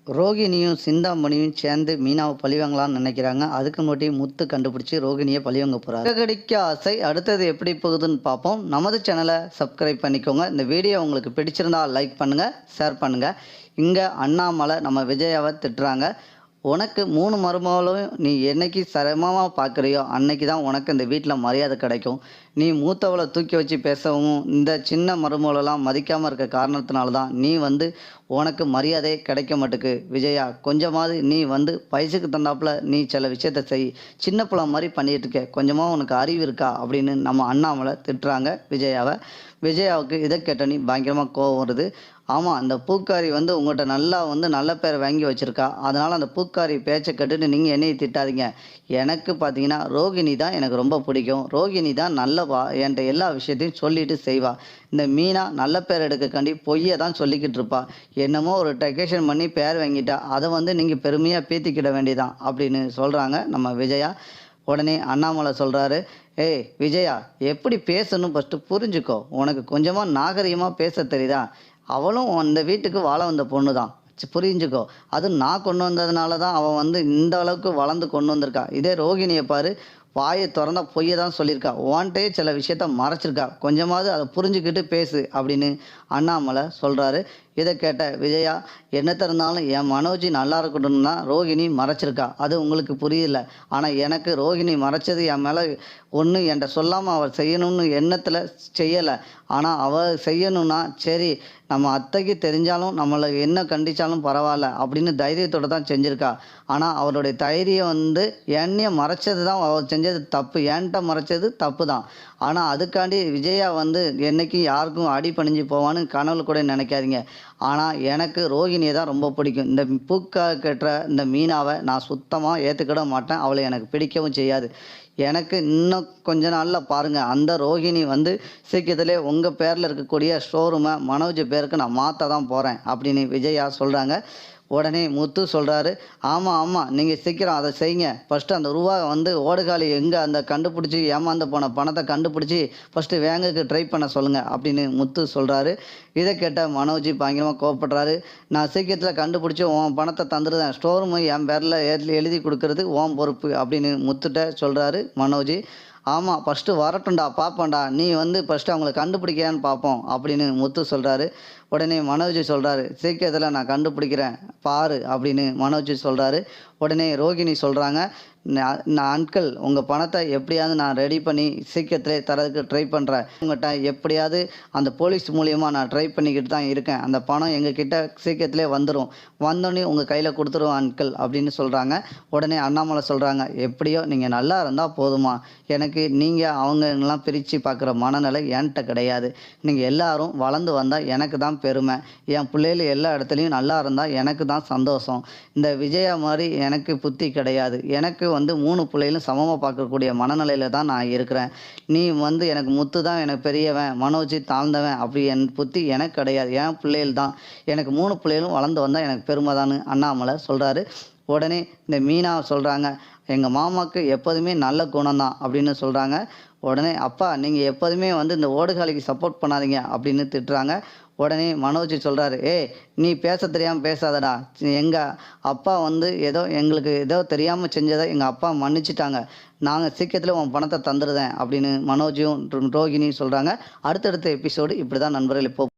ரோகிணியும் சிந்தாமணியும் சேர்ந்து மீனாவை பழிவாங்கலாம்னு நினைக்கிறாங்க. அதுக்கு முன்னாடி முத்து கண்டுபிடிச்சு ரோகிணியை பழிவாங்க போறாரு. சிறகடிக்க ஆசை அடுத்தது எப்படி போகுதுன்னு பார்ப்போம். நமது சேனலை சப்ஸ்கிரைப் பண்ணிக்கோங்க. இந்த வீடியோ உங்களுக்கு பிடிச்சிருந்தா லைக் பண்ணுங்க, ஷேர் பண்ணுங்க. இங்க அண்ணாமலை நம்ம விஜயாவை திட்டுறாங்க. உனக்கு 3 மருமகளும் நீ என்னைக்கு சிரமமாக பார்க்குறியோ அன்னைக்கு தான் உனக்கு இந்த வீட்டில் மரியாதை கிடைக்கும். நீ மூத்தவளை தூக்கி வச்சு பேசவும் இந்த சின்ன மருமகளெல்லாம் மதிக்காமல் இருக்க காரணத்தினால தான் நீ உனக்கு மரியாதை கிடைக்க மாட்டுக்கு. விஜயா, கொஞ்சமாவது நீ வயசுக்கு தந்தாப்புல நீ சில விஷயத்த செய். சின்ன பிள்ளை மாதிரி பண்ணிகிட்டு இருக்க, கொஞ்சமாக உனக்கு அறிவு இருக்கா அப்படின்னு நம்ம அண்ணாமலை திட்டுறாங்க விஜயாவை. விஜயாவுக்கு இதை கேட்டோன்னே பயங்கரமாக கோவம் வருது. ஆமாம், அந்த பூக்காரி உங்கள்கிட்ட நல்லா நல்ல பேரை வாங்கி வச்சுருக்கா. அதனால் அந்த பூக்காரி பேச்சை கேட்டுட்டு நீங்கள் என்னையை திட்டாதீங்க. எனக்கு பார்த்தீங்கன்னா ரோகிணி தான் எனக்கு ரொம்ப பிடிக்கும். ரோகிணி தான் நல்லவா, என்கிட்ட எல்லா விஷயத்தையும் சொல்லிட்டு செய்வா. இந்த மீனா நல்ல பேர் எடுக்கக்காண்டி பொய்யை தான் சொல்லிக்கிட்டு இருப்பா. என்னமோ ஒரு டெக்கரேஷன் பண்ணி பேர் வாங்கிட்டா, அதை நீங்கள் பெருமையாக பேத்திக்கிட வேண்டியதான் அப்படின்னு சொல்கிறாங்க நம்ம விஜயா. உடனே அண்ணாமலை சொல்கிறாரு, ஏய் விஜயா, எப்படி பேசணும் ஃபஸ்ட்டு புரிஞ்சுக்கோ. உனக்கு கொஞ்சமாக நாகரிகமாக பேச தெரியுதா? அவளும் அந்த வீட்டுக்கு வாழ வந்த பொண்ணு தான், புரிஞ்சுக்கோ. அதுவும் நான் கொண்டு வந்ததுனால தான் அவள் இந்த அளவுக்கு வளர்ந்து கொண்டு வந்திருக்கா. இதே ரோகிணியை பாரு, வாயை திறந்தா பொய்யை தான் சொல்லியிருக்கா. ஓன்ட்டே சில விஷயத்த மறைச்சிருக்கா. கொஞ்சமாவது அதை புரிஞ்சுக்கிட்டு பேசு அப்படின்னு அண்ணாமலை சொல்கிறாரு. இதை கேட்ட விஜயா, என்னத்த இருந்தாலும் என் மனோஜி நல்லா இருக்கணும்னு தான் ரோகிணி மறைச்சிருக்கா. அது உங்களுக்கு புரியல. ஆனால் எனக்கு ரோகிணி மறைச்சது என் மேலே ஒன்று என்கிட்ட சொல்லாமல் அவள் செய்யணும்னு எண்ணத்தில் செய்யலை. ஆனால் அவள் செய்யணும்னா சரி, நம்ம அத்தைக்கு தெரிஞ்சாலும் நம்மளை என்ன கண்டித்தாலும் பரவாயில்ல அப்படின்னு தைரியத்தோடு தான் செஞ்சுருக்கா. ஆனால் அவளுடைய தைரியம் என்னைய மறைச்சது தான் அவள் செஞ்சது தப்பு. என்கிட்ட மறைச்சது தப்பு தான். ஆனால் அதுக்காண்டி விஜயா என்றைக்கும் யாருக்கும் அடி பணிஞ்சு போவான்னு கனவுல கூட நினைக்காதீங்க. ஆனால் எனக்கு ரோகிணியை தான் ரொம்ப பிடிக்கும். இந்த பூக்கா கட்டுற இந்த மீனாவை நான் சுத்தமாக ஏற்றுக்கிட மாட்டேன். அவளை எனக்கு பிடிக்கவும் செய்யாது. எனக்கு இன்னும் கொஞ்ச நாளில் பாருங்கள், அந்த ரோகிணி சீக்கிரத்திலே உங்கள் பேரில் இருக்கக்கூடிய ஷோரூமை மனோஜ் பேருக்கு நான் மாற்ற தான் போகிறேன் அப்படின்னு விஜயா சொல்கிறாங்க. உடனே முத்து சொல்கிறாரு, ஆமாம் நீங்கள் சீக்கிரம் அதை செய்யுங்க. ஃபஸ்ட்டு அந்த ரூபா ஓடுகாலி எங்கே அந்த கண்டுபிடிச்சி ஏமாந்து போன பணத்தை கண்டுபிடிச்சி ஃபஸ்ட்டு வேங்குக்கு ட்ரை பண்ண சொல்லுங்கள் அப்படின்னு முத்து சொல்கிறாரு. இதை கேட்ட மனோஜ் பயங்கரமாக கோவப்படுறாரு. நான் சீக்கிரத்தில் கண்டுபிடிச்சி உன் பணத்தை தந்துடுறேன், ஸ்டோர் ரூமு என் பேரில் எழுதி கொடுக்கறது உன் பொறுப்பு அப்படின்னு முத்துட்ட சொல்கிறாரு மனோஜ். ஆமாம், ஃபஸ்ட்டு வரட்டும்டா, பார்ப்போம்டா, நீ ஃபஸ்ட்டு அவங்கள கண்டுபிடிக்கிறான்னு பார்ப்போம் அப்படின்னு முத்து சொல்கிறாரு. உடனே மனோஜ் சொல்கிறாரு, சீக்கிரத்தில் நான் கண்டுபிடிக்கிறேன் பாரு அப்படின்னு மனோஜ் சொல்கிறாரு. உடனே ரோகிணி சொல்கிறாங்க, நான் அங்கிள் உங்கள் பணத்தை எப்படியாவது நான் ரெடி பண்ணி சீக்கிரத்திலே தரதுக்கு ட்ரை பண்ணுறேன். உங்கள்கிட்ட எப்படியாவது அந்த போலீஸ் மூலியமாக நான் ட்ரை பண்ணிக்கிட்டு தான் இருக்கேன். அந்த பணம் எங்ககிட்ட சீக்கிரத்திலே வந்துடும். வந்தோடனே உங்கள் கையில் கொடுத்துருவோம் அங்கிள் அப்படின்னு சொல்கிறாங்க. உடனே அண்ணாமலை சொல்கிறாங்க, எப்படியோ நீங்கள் நல்லா இருந்தால் போதுமா, எனக்கு நீங்கள் அவங்கெல்லாம் பிரித்து பார்க்குற மனநிலை என்கிட்ட கிடையாது. நீங்கள் எல்லாரும் வளர்ந்து வந்தால் எனக்கு தான் பெருமை. என் பிள்ளைகள் எல்லா இடத்துலையும் நல்லா இருந்தால் எனக்கு தான் சந்தோஷம். இந்த விஜயா மாதிரி எனக்கு புத்தி கிடையாது. எனக்கு 3 பிள்ளைகளும் சமமாக பார்க்கக்கூடிய மனநிலையில் தான் நான் இருக்கிறேன். நீ எனக்கு முத்து தான் எனக்கு பெரியவன், மனோஜ் தாழ்ந்தவன், அப்படி என் புத்தி எனக்கு கிடையாது. என் பிள்ளைகள் தான், எனக்கு 3 பிள்ளைகளும் வளர்ந்து வந்தால் எனக்கு பெருமை தான்னு அண்ணாமலை சொல்கிறாரு. உடனே இந்த மீனா சொல்கிறாங்க, எங்கள் மாமாவுக்கு எப்போதுமே நல்ல குணம் தான் அப்படின்னு சொல்கிறாங்க. உடனே அப்பா, நீங்கள் எப்போதுமே இந்த ஓடுகாலிக்கு சப்போர்ட் பண்ணாதீங்க அப்படின்னு திட்டுறாங்க. உடனே மனோஜ் சொல்கிறாரு, ஏய் நீ பேச தெரியாமல் பேசாதடா. எங்கள் அப்பா ஏதோ எங்களுக்கு ஏதோ தெரியாமல் செஞ்சதை எங்கள் அப்பா மன்னிச்சிட்டாங்க. நாங்கள் சீக்கிரத்தில் உன் பணத்தை தந்துடுதேன் அப்படின்னு மனோஜும் ரோகிணியும் சொல்கிறாங்க. அடுத்தடுத்த எபிசோடு இப்படி தான் நண்பர்கள் இப்போ